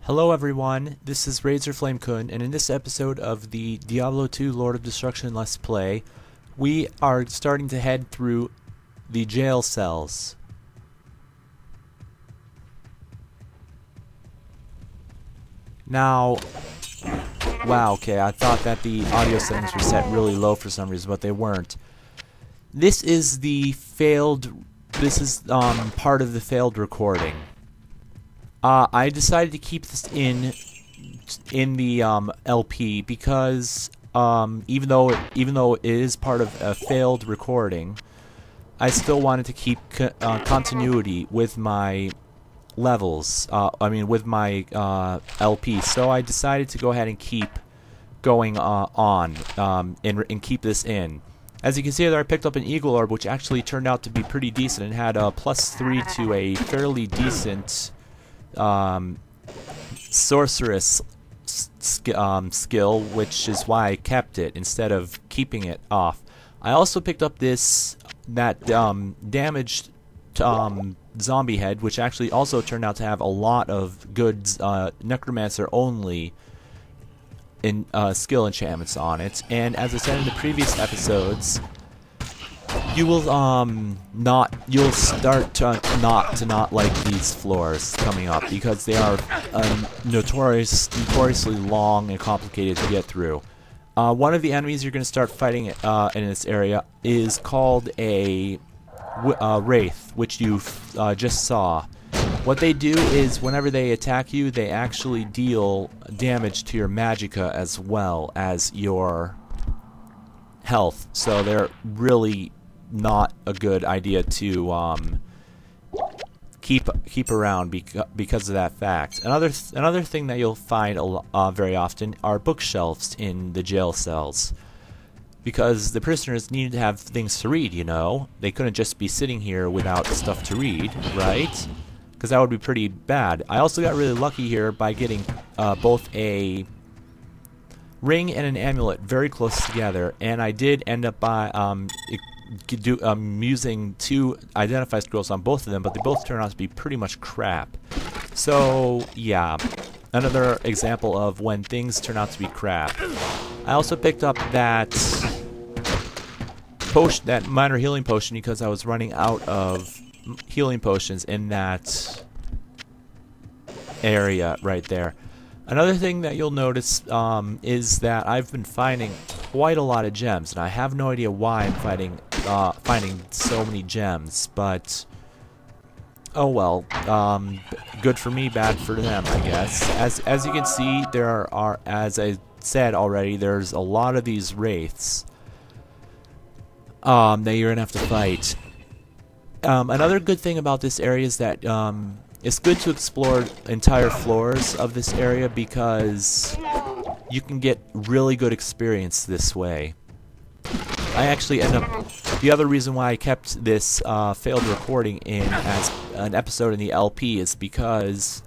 Hello everyone, this is Razorflamekun, and in this episode of the Diablo 2 Lord of Destruction Let's Play, we are starting to head through the jail cells. Now, wow, okay, I thought that the audio settings were set really low for some reason, but they weren't. This is part of the failed recording. I decided to keep this in the LP because even though it is part of a failed recording, I still wanted to keep continuity with my levels. With my LP. So I decided to go ahead and keep going on and keep this in. As you can see there, I picked up an Eagle Orb, which actually turned out to be pretty decent and had a +3 to a fairly decent sorceress skill, which is why I kept it instead of keeping it off. I also picked up that damaged zombie head, which actually also turned out to have a lot of good necromancer only in skill enchantments on it. And as I said in the previous episodes, you will you'll start to not like these floors coming up because they are notoriously long and complicated to get through. One of the enemies you're going to start fighting in this area is called a wraith, which you just saw. What they do is whenever they attack you, they actually deal damage to your magicka as well as your health. So they're really not a good idea to keep around because of that fact. Another thing that you'll find very often are bookshelves in the jail cells, because the prisoners needed to have things to read. You know, they couldn't just be sitting here without stuff to read, right? Because that would be pretty bad. I also got really lucky here by getting both a ring and an amulet very close together, and I did end up by using 2 identify scrolls on both of them, but they both turn out to be pretty much crap. So yeah, another example of when things turn out to be crap. I also picked up that potion, that minor healing potion, because I was running out of healing potions in that area right there. Another thing that you'll notice is that I've been finding quite a lot of gems, and I have no idea why I'm finding so many gems, but oh well. Good for me, bad for them, I guess. As you can see, there are, as I said already, there's a lot of these wraiths that you're gonna have to fight. Another good thing about this area is that it's good to explore entire floors of this area because you can get really good experience this way. I actually the other reason why I kept this failed recording in as an episode in the LP is because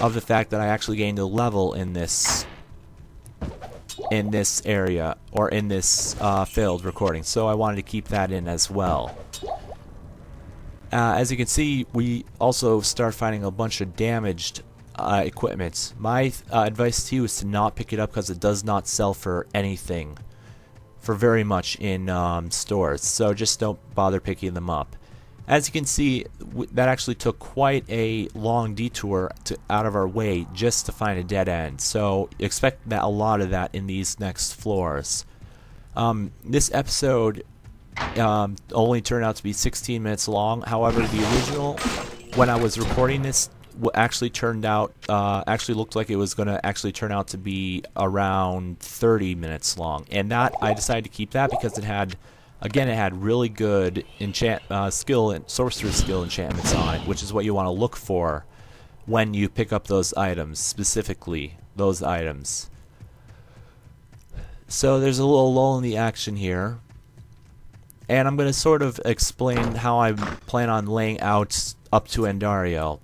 of the fact that I actually gained a level in this area, or in this failed recording, so I wanted to keep that in as well. As you can see, we also start finding a bunch of damaged equipment. My advice to you is to not pick it up because it does not sell for anything, for very much in stores, so just don't bother picking them up. As you can see, that actually took quite a long detour out of our way just to find a dead end, so expect that a lot of that in these next floors. This episode only turned out to be 16 minutes long. However, the original, when I was recording this, actually looked like it was going to actually turn out to be around 30 minutes long, and that I decided to keep that because it had really good skill and sorcerer skill enchantments on it, which is what you want to look for when you pick up those items, specifically those items. So there's a little lull in the action here, and I'm going to sort of explain how I plan on laying out up to Andariel.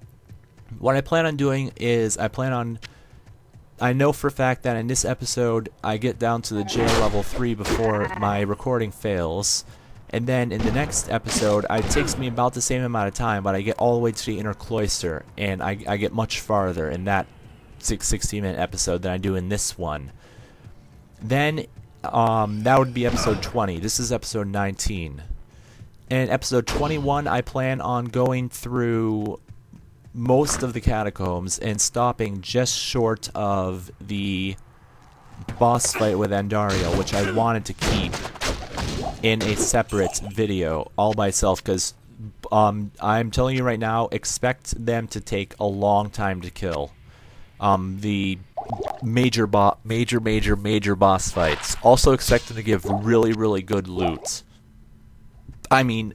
What I plan on doing is I know for a fact that in this episode I get down to the jail level 3 before my recording fails, and then in the next episode it takes me about the same amount of time, but I get all the way to the inner cloister, and I get much farther in that 16-minute episode than I do in this one. Then that would be episode 20. This is episode 19. In episode 21, I plan on going through most of the catacombs and stopping just short of the boss fight with Andariel, which I wanted to keep in a separate video all by itself, because I'm telling you right now, expect them to take a long time to kill. The major boss fights. Also expect them to give really good loot. I mean,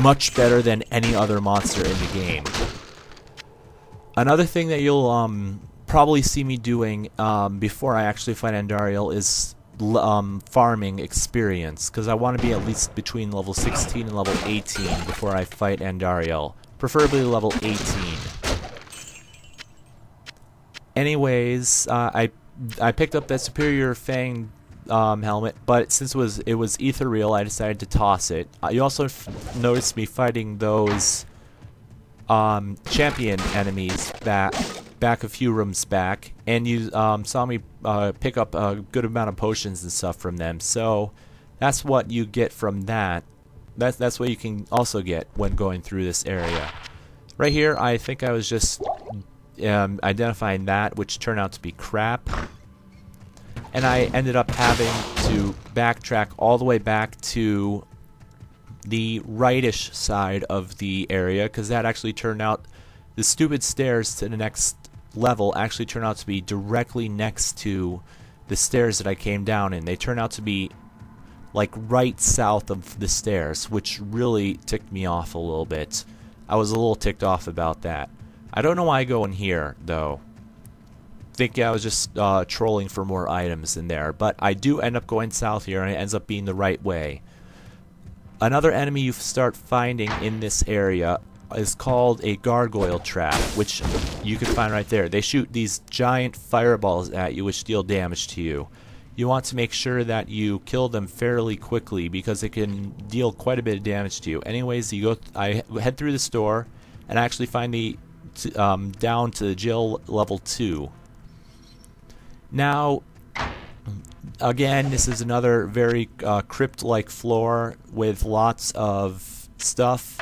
much better than any other monster in the game. Another thing that you'll probably see me doing before I actually fight Andariel is farming experience, because I want to be at least between level 16 and level 18 before I fight Andariel. Preferably level 18. Anyways, I picked up that Superior Fang helmet, but since it was ethereal, I decided to toss it. You also noticed me fighting those champion enemies back a few rooms back, and you saw me pick up a good amount of potions and stuff from them. So that's what you get from that. That's what you can also get when going through this area. Right here, I think I was just identifying that, which turned out to be crap. And I ended up having to backtrack all the way back to the rightish side of the area, because that actually turned out, the stupid stairs to the next level actually turned out to be directly next to the stairs that I came down in. They turned out to be like right south of the stairs, which really ticked me off a little bit. I was a little ticked off about that. I don't know why I go in here, though. Think I was just trolling for more items in there, but I do end up going south here, and it ends up being the right way. Another enemy you start finding in this area is called a gargoyle trap, which you can find right there. They shoot these giant fireballs at you, which deal damage to you. You want to make sure that you kill them fairly quickly, because it can deal quite a bit of damage to you. Anyways, I head through this door, and I actually find the down to jail level 2. Now, again, this is another very crypt-like floor with lots of stuff,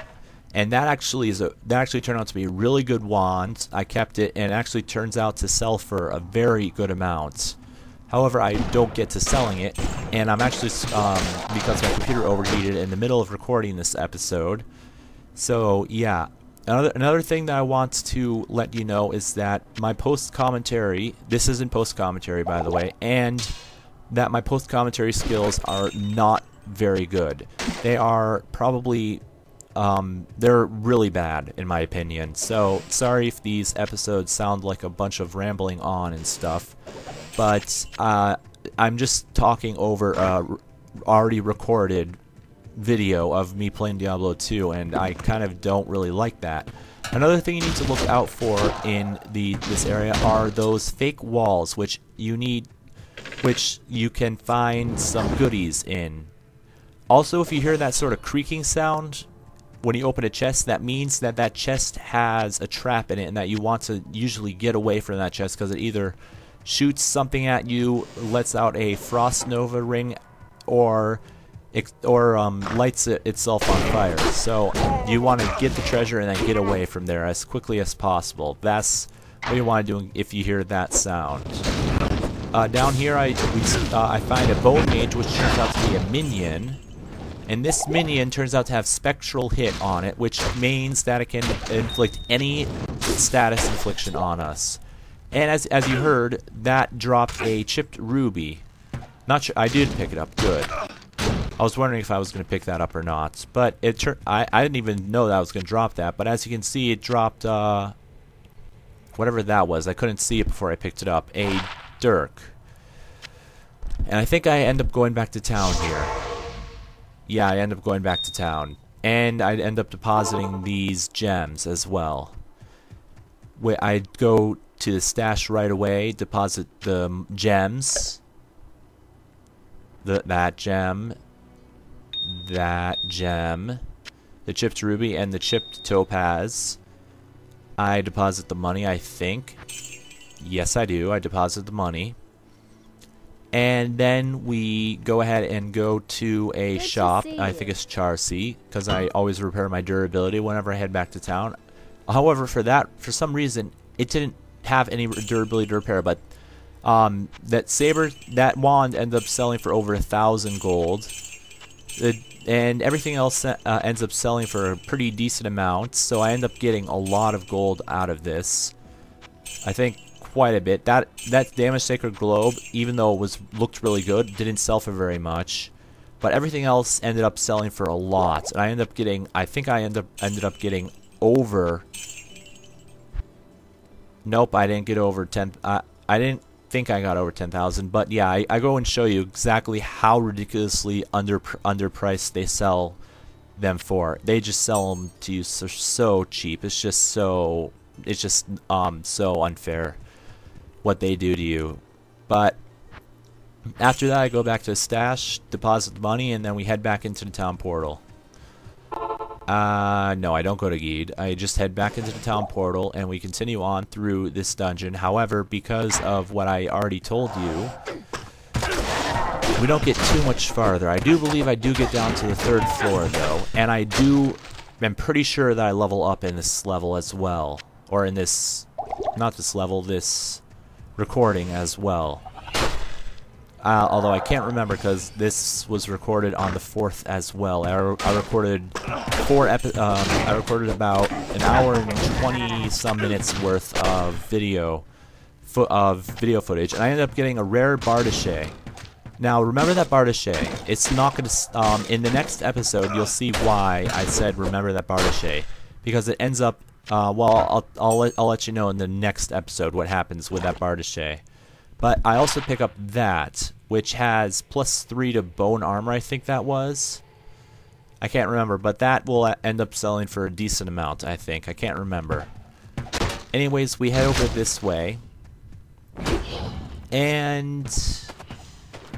and that actually turned out to be a really good wand. I kept it, and it actually turns out to sell for a very good amount. However, I don't get to selling it, and I'm actually because my computer overheated in the middle of recording this episode. So yeah. Another thing that I want to let you know is that my post-commentary, this isn't post-commentary by the way, and that my post-commentary skills are not very good. They are probably, they're really bad in my opinion. So sorry if these episodes sound like a bunch of rambling on and stuff, but I'm just talking over already recorded video of me playing Diablo 2, and I kind of don't really like that. Another thing you need to look out for in this area are those fake walls, which you can find some goodies in. Also, if you hear that sort of creaking sound when you open a chest, that means that that chest has a trap in it, and that you want to usually get away from that chest, because it either shoots something at you, lets out a frost nova ring, or lights itself on fire. So you want to get the treasure and then get away from there as quickly as possible. That's what you want to do if you hear that sound. Down here I find a bone mage, which turns out to be a minion, and this minion turns out to have spectral hit on it, which means that it can inflict any status infliction on us. And as you heard, that dropped a chipped ruby. Not sure, I did pick it up. Good. I was wondering if I was going to pick that up or not, but I didn't even know that I was going to drop that. But as you can see, it dropped whatever that was. I couldn't see it before I picked it up. A dirk. And I think I end up going back to town here. Yeah, I end up going back to town, and I end up depositing these gems as well. I go to the stash right away, deposit the gems. That gem, the chipped ruby, and the chipped topaz. I deposit the money, I think. Yes, I do. I deposit the money. And then we go ahead and go to a shop. I think it's Charcy, because I always repair my durability whenever I head back to town. However, for some reason, it didn't have any durability to repair, but that wand ended up selling for over 1,000 gold. And everything else ends up selling for a pretty decent amount, so I end up getting a lot of gold out of this. I think quite a bit. That damaged sacred globe, even though it looked really good, didn't sell for very much. But everything else ended up selling for a lot, and I think I ended up getting over. Nope, I didn't get over 10. I didn't think I got over 10,000, but yeah, I go and show you exactly how ridiculously underpriced they sell them for. They just sell them to you so cheap. It's just so unfair what they do to you. But after that, I go back to the stash, deposit the money, and then we head back into the town portal. No, I don't go to Geed. I just head back into the town portal, and we continue on through this dungeon. However, because of what I already told you, we don't get too much farther. I do believe I do get down to the 3rd floor, though, and I'm pretty sure that I level up in this level as well. Or in this, not this level, this recording as well. Although I can't remember because this was recorded on the 4th as well. I recorded I recorded about an hour and 20-some minutes worth of video footage, and I ended up getting a rare Bardache. Now, remember that Bardache. It's not going to. In the next episode, you'll see why I said remember that Bardache, because it ends up. Well, I'll let you know in the next episode what happens with that Bardache. But I also pick up that, which has +3 to bone armor, I think that was. I can't remember, but that will end up selling for a decent amount, I think. I can't remember. Anyways, we head over this way. And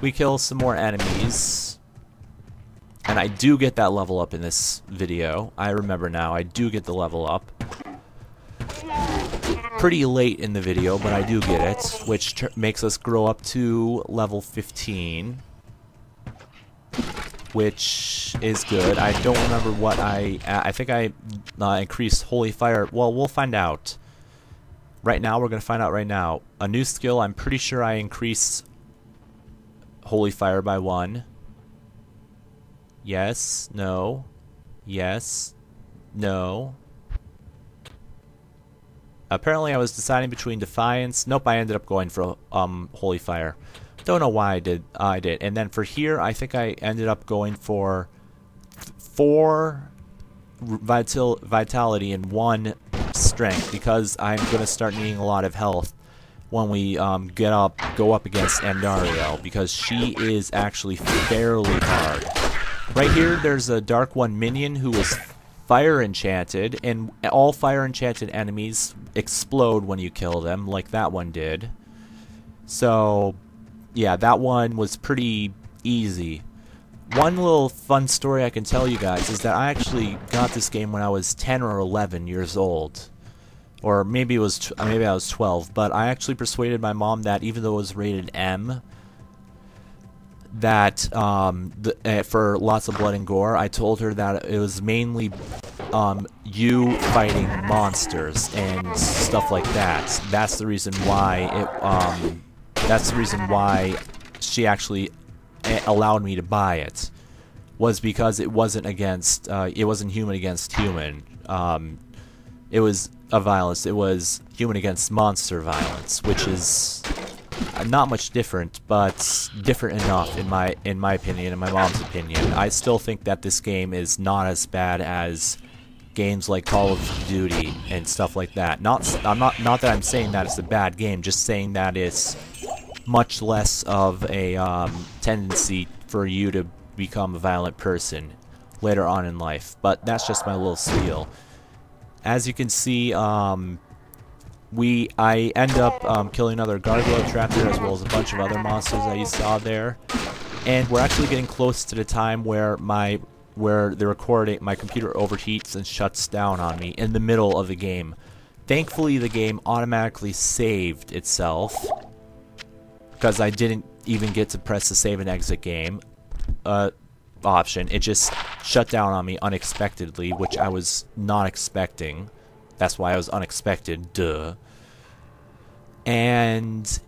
we kill some more enemies. And I do get that level up in this video. I remember now, I do get the level up. Pretty late in the video, but I do get it, which makes us grow up to level 15, which is good. I don't remember what I think I increased Holy Fire. Well, we'll find out. Right now, we're going to find out right now. A new skill, I'm pretty sure I increased Holy Fire by 1. Yes, no, yes, no. Apparently I was deciding between Defiance. Nope, I ended up going for Holy Fire. Don't know why I did. And then for here, I think I ended up going for 4 vitality and 1 strength, because I'm going to start needing a lot of health when we go up against Andario, because she is actually fairly hard. Right here, there's a Dark One minion who is fire enchanted, and all fire enchanted enemies explode when you kill them, like that one did. So yeah, that one was pretty easy. One little fun story I can tell you guys is that I actually got this game when I was 10 or 11 years old, or maybe I was 12. But I actually persuaded my mom that even though it was rated M, that for lots of blood and gore, I told her that it was mainly you fighting monsters and stuff like that. That's the reason why that's the reason why she actually allowed me to buy it, was because it wasn't against it wasn't human against human. It was a violence. It was human against monster violence, which is not much different, but different enough in my opinion and my mom's opinion. I still think that this game is not as bad as games like Call of Duty and stuff like that. Not that I'm saying that it's a bad game, just saying that it's much less of a tendency for you to become a violent person later on in life. But that's just my little spiel. As you can see, I end up killing another gargoyle trap there, as well as a bunch of other monsters that you saw there. And we're actually getting close to the time where my computer overheats and shuts down on me in the middle of the game. Thankfully, the game automatically saved itself, because I didn't even get to press the save and exit game option. It just shut down on me unexpectedly, which I was not expecting. That's why I was unexpected, duh. And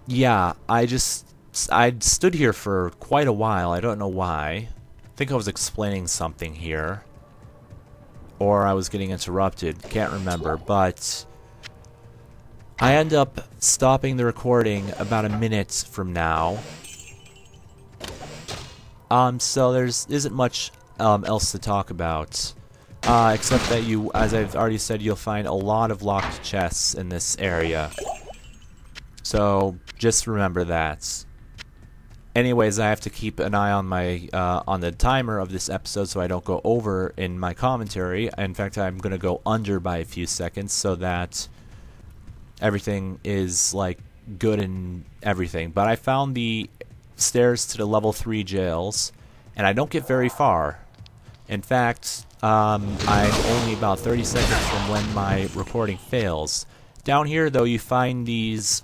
yeah, I stood here for quite a while. I don't know why. I think I was explaining something here, or I was getting interrupted. Can't remember, but I end up stopping the recording about a minute from now. So isn't much else to talk about, except that as I've already said, you'll find a lot of locked chests in this area. So just remember that. Anyways, I have to keep an eye on my on the timer of this episode so I don't go over in my commentary. In fact, I'm gonna go under by a few seconds so that everything is like good and everything. But I found the stairs to the level 3 jails, and I don't get very far. In fact, I'm only about 30 seconds from when my recording fails. Down here, though, you find these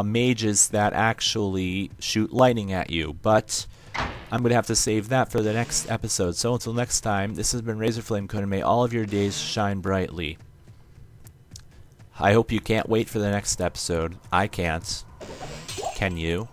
mages that actually shoot lightning at you, but I'm going to have to save that for the next episode. So until next time, this has been Razorflamekun, and may all of your days shine brightly. I hope you can't wait for the next episode. I can't. Can you?